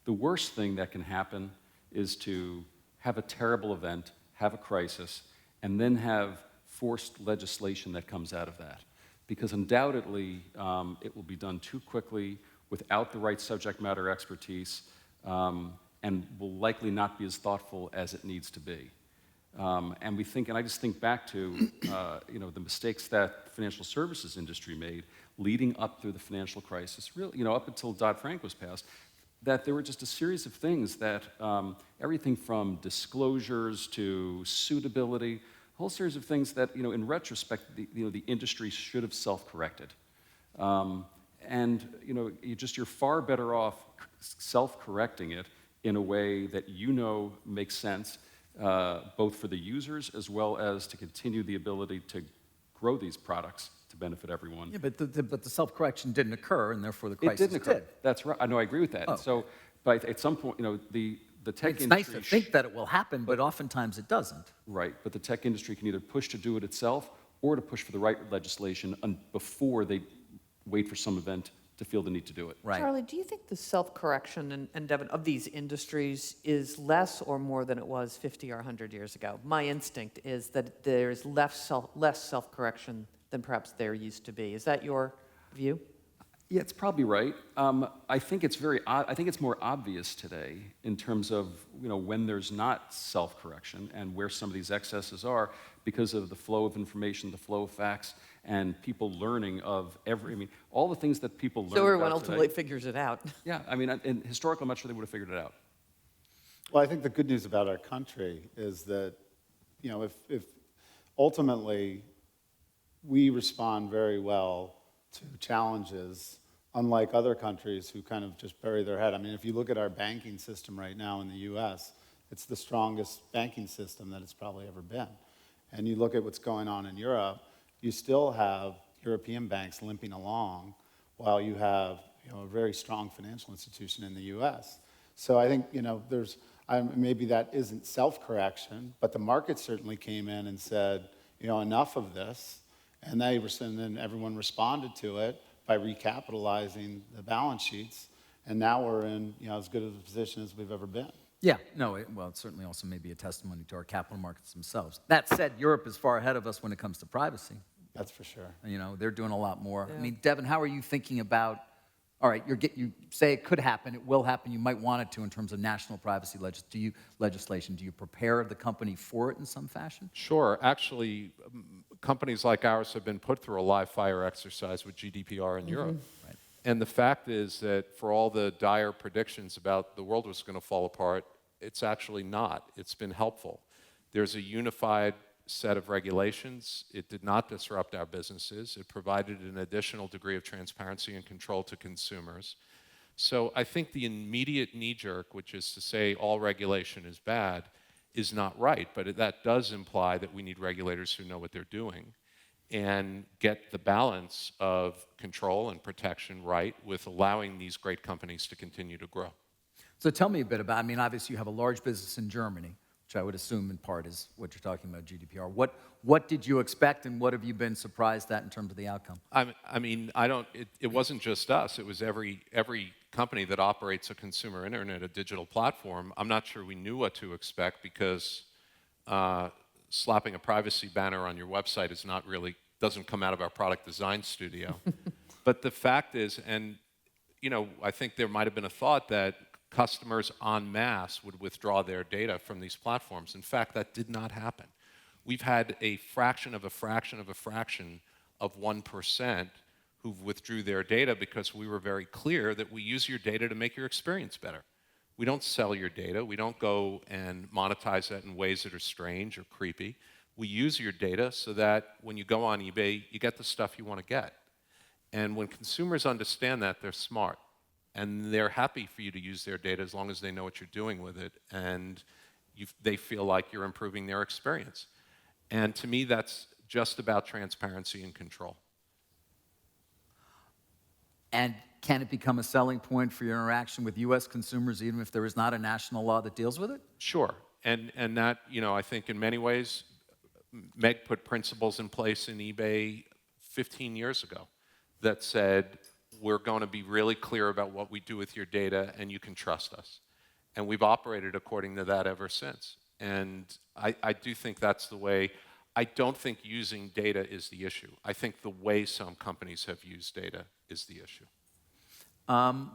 worst thing that can happen is to have a terrible event, have a crisis, and then have forced legislation that comes out of that. Because undoubtedly, it will be done too quickly, without the right subject matter expertise, and will likely not be as thoughtful as it needs to be. And I just think back to, the mistakes that the financial services industry made leading up through the financial crisis, really, up until Dodd-Frank was passed, that there were just a series of things that, everything from disclosures to suitability, a whole series of things that, in retrospect, the industry should have self-corrected. You're far better off self-correcting it in a way that makes sense, both for the users as well as to continue the ability to grow these products to benefit everyone.
Yeah, but the self-correction didn't occur, and therefore the crisis
It didn't occur.
did.
That's right. I know, I agree with that.
Oh.
So, but at some point, the tech
It's
industry...
nice to think that it will happen, but oftentimes it doesn't.
Right, but the tech industry can either push to do it itself or to push for the right legislation before they wait for some event to feel the need to do it.
Right.
Charlie, do you think the self-correction, and Devin, of these industries is less or more than it was 50 or 100 years ago? My instinct is that there's less self-correction than perhaps there used to be. Is that your view?
Yeah, it's probably right. I think it's I think it's more obvious today in terms of when there's not self-correction and where some of these excesses are, because of the flow of information, the flow of facts, and people learning of all the things that people learn.
So everyone
about
ultimately
today.
figures it out.
Yeah, and historically, I'm not sure they would have figured it out.
Well, I think the good news about our country is that, if ultimately we respond very well to challenges, unlike other countries who kind of just bury their head. If you look at our banking system right now in the U.S., it's the strongest banking system that it's probably ever been. And you look at what's going on in Europe, you still have European banks limping along while you have a very strong financial institution in the U.S. So I think maybe that isn't self-correction, but the market certainly came in and said, enough of this, and then everyone responded to it by recapitalizing the balance sheets, and now we're in as good of a position as we've ever been.
Yeah, no, it certainly also may be a testimony to our capital markets themselves. That said, Europe is far ahead of us when it comes to privacy.
That's for sure.
They're doing a lot more.
Yeah.
Devin, how are you thinking about All right, you say it could happen, it will happen, you might want it to in terms of national privacy legislation. Do you prepare the company for it in some fashion?
Sure. Actually, companies like ours have been put through a live fire exercise with GDPR in Europe.
Right.
And the fact is that for all the dire predictions about the world was going to fall apart, it's actually not. It's been helpful. There's a unified set of regulations. It did not disrupt our businesses. It provided an additional degree of transparency and control to consumers. So I think the immediate knee-jerk, which is to say all regulation is bad, is not right. But that does imply that we need regulators who know what they're doing and get the balance of control and protection right with allowing these great companies to continue to grow.
So tell me a bit about, I mean, obviously you have a large business in Germany, which I would assume in part is what you're talking about, GDPR. What did you expect, and what have you been surprised at in terms of the outcome?
I mean, it wasn't just us. It was every company that operates a consumer internet, a digital platform. I'm not sure we knew what to expect because slapping a privacy banner on your website is not really, doesn't come out of our product design studio. But the fact is, and you know, I think there might have been a thought that customers en masse would withdraw their data from these platforms. In fact, that did not happen. We've had a fraction of a fraction of a fraction of 1% who withdrew their data because we were very clear that we use your data to make your experience better. We don't sell your data. We don't go and monetize that in ways that are strange or creepy. We use your data so that when you go on eBay, you get the stuff you want to get. And when consumers understand that, they're smart. And they're happy for you to use their data as long as they know what you're doing with it, and they feel like you're improving their experience. And to me, that's just about transparency and control.
And can it become a selling point for your interaction with U.S. consumers, even if there is not a national law that deals with it?
Sure. And that, you know, I think in many ways, Meg put principles in place in eBay 15 years ago that said, we're going to be really clear about what we do with your data, and you can trust us. And we've operated according to that ever since. And I do think that's the way. I don't think using data is the issue. I think the way some companies have used data is the issue.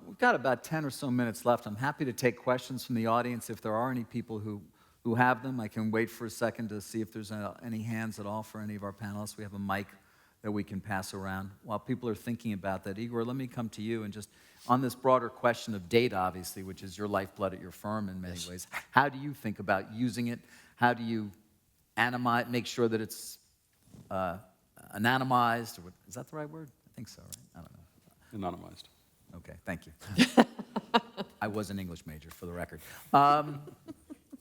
We've got about 10 or so minutes left. I'm happy to take questions from the audience if there are any people who have them. I can wait for a second to see if there's any hands at all for any of our panelists. We have a mic that we can pass around. While people are thinking about that, Igor, let me come to you and just on this broader question of data, obviously, which is your lifeblood at your firm in many ways. How do you think about using it? How do you make sure that it's anonymized? Or is that the right word? I think so, right? I don't know.
Anonymized.
Okay, thank you. I was an English major, for the record.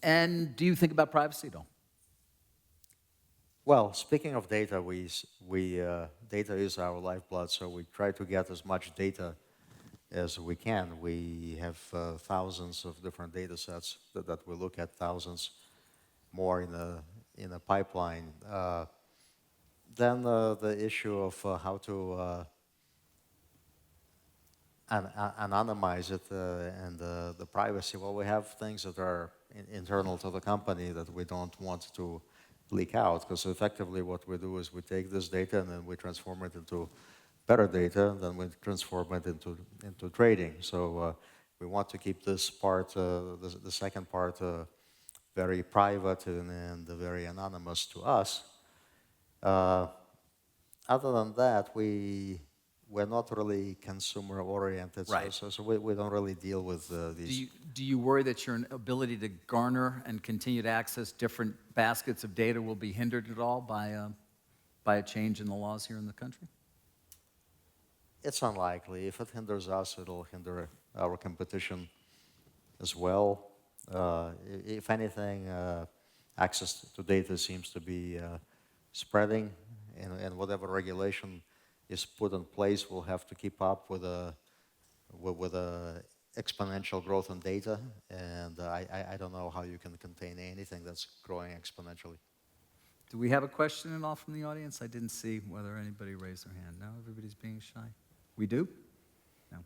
And do you think about privacy at all?
Well, speaking of data, data is our lifeblood, so we try to get as much data as we can. We have thousands of different data sets that we look at, thousands more in a pipeline. Then the issue of how to anonymize it and the privacy. Well, we have things that are internal to the company that we don't want to leak out, because effectively what we do is we take this data and then we transform it into better data, and then we transform it into trading. So we want to keep this part, the second part, very private and very anonymous to us. Other than that, we're not really consumer oriented,
right.
so we don't really deal with these.
Do you worry that your ability to garner and continue to access different baskets of data will be hindered at all by a change in the laws here in the country?
It's unlikely. If it hinders us, it'll hinder our competition as well. If anything, access to data seems to be spreading, and whatever regulation is put in place will have to keep up with a exponential growth in data, and I don't know how you can contain anything that's growing exponentially.
Do we have a question at all from the audience? I didn't see whether anybody raised their hand. No, everybody's being shy. We do? No.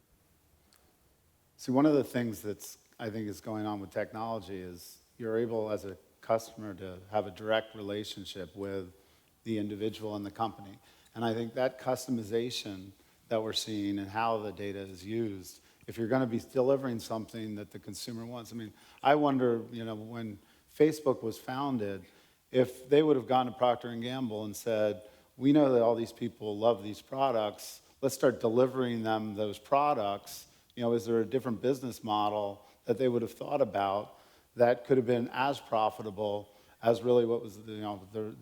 See, one of the things that's I think is going on with technology is you're able as a customer to have a direct relationship with the individual and the company. And I think that customization that we're seeing and how the data is used. If you're going to be delivering something that the consumer wants. I mean, I wonder, when Facebook was founded, if they would have gone to Procter & Gamble and said, we know that all these people love these products, let's start delivering them those products. Is there a different business model that they would have thought about that could have been as profitable as really what was,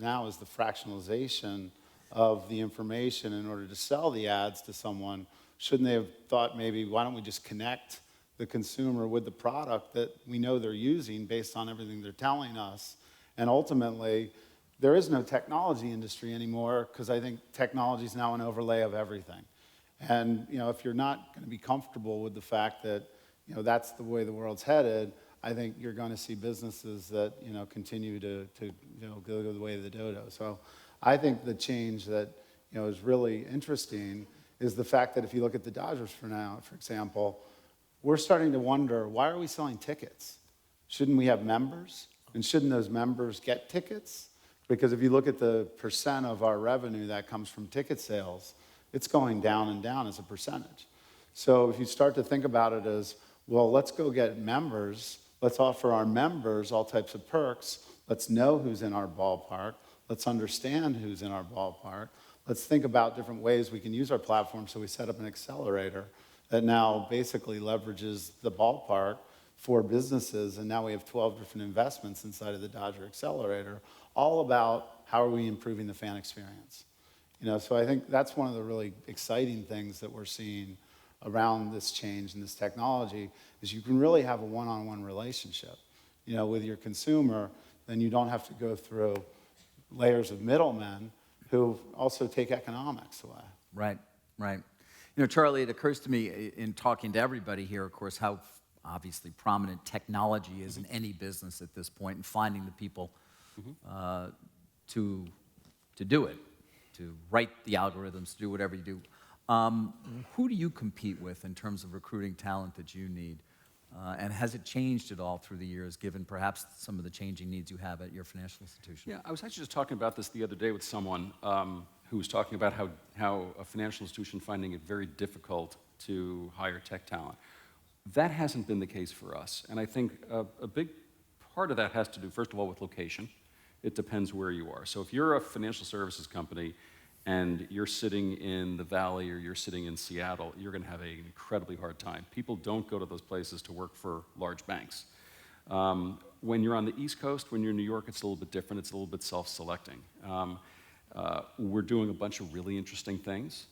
now is the fractionalization of the information in order to sell the ads to someone? Shouldn't they have thought maybe, why don't we just connect the consumer with the product that we know they're using based on everything they're telling us? And ultimately, there is no technology industry anymore because I think technology is now an overlay of everything. And if you're not going to be comfortable with the fact that that's the way the world's headed, I think you're going to see businesses that continue to go the way of the dodo. So I think the change that is really interesting is the fact that if you look at the Dodgers for example, we're starting to wonder, why are we selling tickets? Shouldn't we have members? And shouldn't those members get tickets? Because if you look at the percent of our revenue that comes from ticket sales, it's going down and down as a percentage. So if you start to think about it as, well, let's go get members, let's offer our members all types of perks, let's know who's in our ballpark, let's understand who's in our ballpark, let's think about different ways we can use our platform. So we set up an accelerator that now basically leverages the ballpark for businesses, and now we have 12 different investments inside of the Dodger Accelerator, all about how are we improving the fan experience. So I think that's one of the really exciting things that we're seeing around this change and this technology, is you can really have a one-on-one relationship, with your consumer. Then you don't have to go through layers of middlemen who also take economics away.
Right, right. Charlie, it occurs to me in talking to everybody here, of course, how obviously prominent technology is in any business at this point, and finding the people to do it, to write the algorithms, to do whatever you do. Who do you compete with in terms of recruiting talent that you need? And has it changed at all through the years, given perhaps some of the changing needs you have at your financial institution?
Yeah, I was actually just talking about this the other day with someone who was talking about how a financial institution finding it very difficult to hire tech talent. That hasn't been the case for us. And I think a big part of that has to do, first of all, with location. It depends where you are. So if you're a financial services company and you're sitting in the Valley or you're sitting in Seattle, you're going to have an incredibly hard time. People don't go to those places to work for large banks. When you're on the East Coast, when you're in New York, it's a little bit different. It's a little bit self-selecting. We're doing a bunch of really interesting things.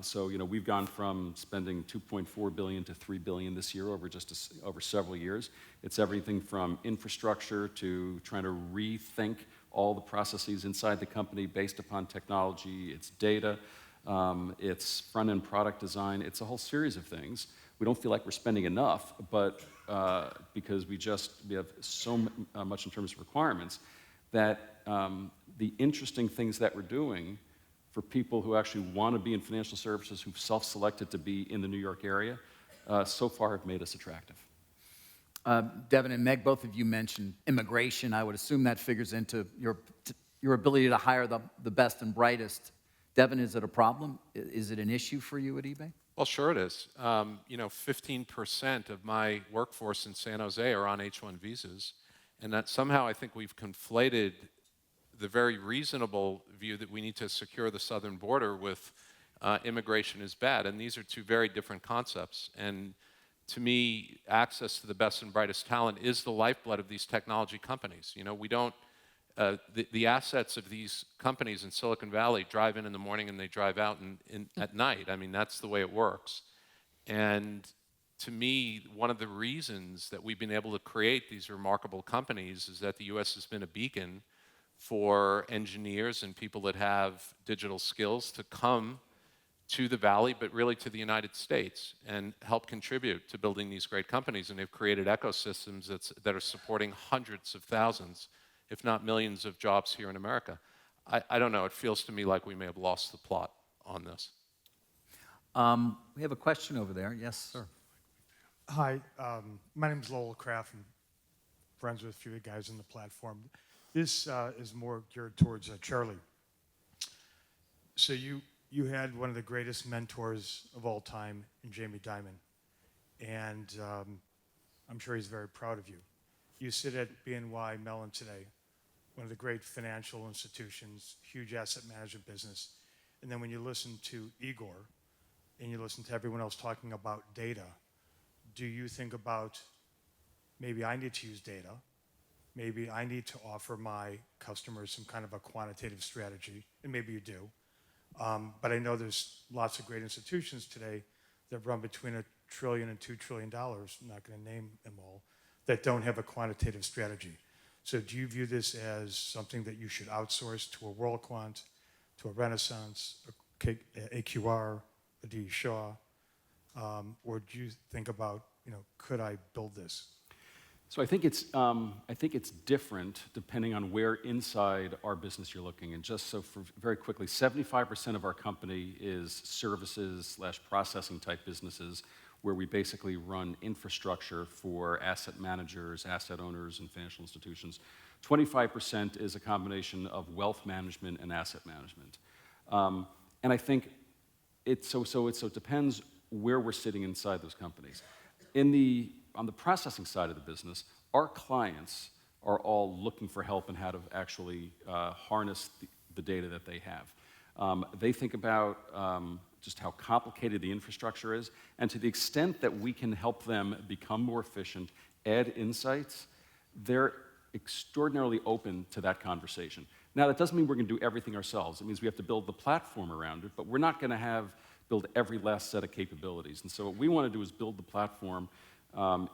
So we've gone from spending $2.4 billion to $3 billion this year over several years. It's everything from infrastructure to trying to rethink all the processes inside the company based upon technology. It's data, it's front-end product design. It's a whole series of things. We don't feel like we're spending enough, but because we have so much in terms of requirements that the interesting things that we're doing for people who actually want to be in financial services, who've self-selected to be in the New York area, so far have made us attractive.
Devin and Meg, both of you mentioned immigration. I would assume that figures into your ability to hire the best and brightest. Devin, is it a problem? Is it an issue for you at eBay?
Well, sure it is. 15% of my workforce in San Jose are on H-1 visas, and that somehow I think we've conflated the very reasonable view that we need to secure the southern border with immigration is bad. And these are two very different concepts. And to me, access to the best and brightest talent is the lifeblood of these technology companies. We don't, the assets of these companies in Silicon Valley drive in the morning and they drive out at night. I mean, that's the way it works. And to me, one of the reasons that we've been able to create these remarkable companies is that the U.S. has been a beacon for engineers and people that have digital skills to come to the Valley, but really to the United States, and help contribute to building these great companies. And they've created ecosystems that are supporting hundreds of thousands, if not millions of jobs here in America. I don't know, it feels to me like we may have lost the plot on this.
We have a question over there. Yes, sir.
Hi, my name is Lowell Kraft. I'm friends with a few of the guys on the platform. This is more geared towards Charlie. So you you had one of the greatest mentors of all time in Jamie Dimon, and I'm sure he's very proud of you. You sit at BNY Mellon today, one of the great financial institutions, huge asset management business, and then when you listen to Igor and you listen to everyone else talking about data, do you think about, maybe I need to use data, maybe I need to offer my customers some kind of a quantitative strategy, and maybe you do. But I know there's lots of great institutions today that run between $1 trillion and $2 trillion, I'm not going to name them all, that don't have a quantitative strategy. So do you view this as something that you should outsource to a WorldQuant, to a Renaissance, a AQR, a D. Shaw, or do you think about, could I build this?
So I think it's different depending on where inside our business you're looking. And just so for very quickly, 75% of our company is services/processing type businesses, where we basically run infrastructure for asset managers, asset owners, and financial institutions. 25% is a combination of wealth management and asset management. And I think it depends where we're sitting inside those companies. On the processing side of the business, our clients are all looking for help in how to actually harness the data that they have. They think about just how complicated the infrastructure is, and to the extent that we can help them become more efficient, add insights, they're extraordinarily open to that conversation. Now, that doesn't mean we're going to do everything ourselves. It means we have to build the platform around it, but we're not going to build every last set of capabilities. And so what we want to do is build the platform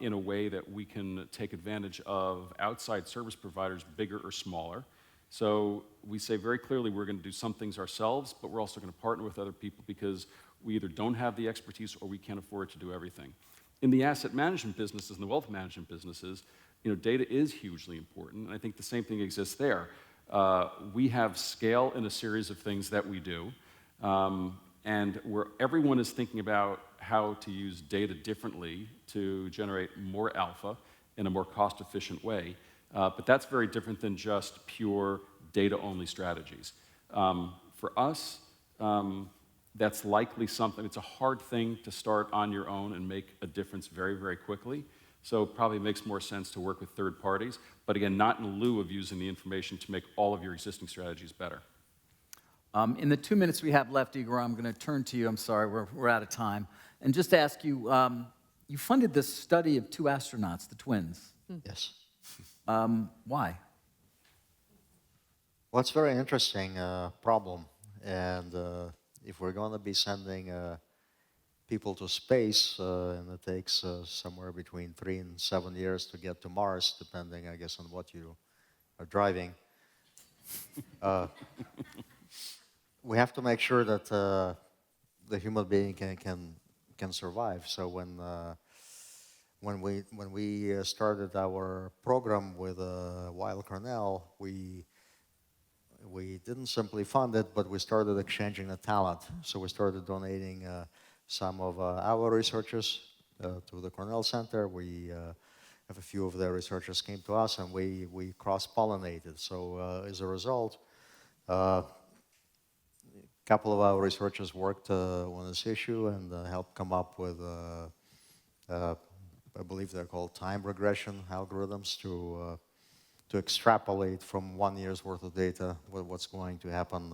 in a way that we can take advantage of outside service providers, bigger or smaller. So we say very clearly we're going to do some things ourselves, but we're also going to partner with other people because we either don't have the expertise or we can't afford to do everything. In the asset management businesses and the wealth management businesses, data is hugely important, and I think the same thing exists there. We have scale in a series of things that we do, and where everyone is thinking about how to use data differently to generate more alpha in a more cost-efficient way. But that's very different than just pure data-only strategies. For us, that's likely something, it's a hard thing to start on your own and make a difference very, very quickly. So it probably makes more sense to work with third parties, but again, not in lieu of using the information to make all of your existing strategies better.
In the 2 minutes we have left, Igor, I'm going to turn to you. I'm sorry, we're out of time. And just ask you, you funded this study of 2 astronauts, the twins.
Yes.
Why?
Well, it's a very interesting problem. And if we're going to be sending people to space, and it takes somewhere between 3 and 7 years to get to Mars, depending, I guess, on what you are driving, we have to make sure that the human being can survive. So when we started our program with Weill Cornell, we didn't simply fund it, but we started exchanging the talent. So we started donating some of our researchers to the Cornell Center. We have a few of their researchers came to us, and we cross-pollinated. So as a result, a couple of our researchers worked on this issue and helped come up with, I believe they're called time regression algorithms to extrapolate from 1 year's worth of data what's going to happen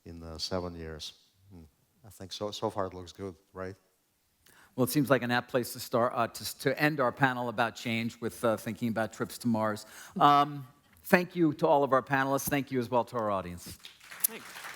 in 7 years. I think so far it looks good, right?
Well, it seems like an apt place to start, to end our panel about change with thinking about trips to Mars. Thank you to all of our panelists. Thank you as well to our audience.
Thanks.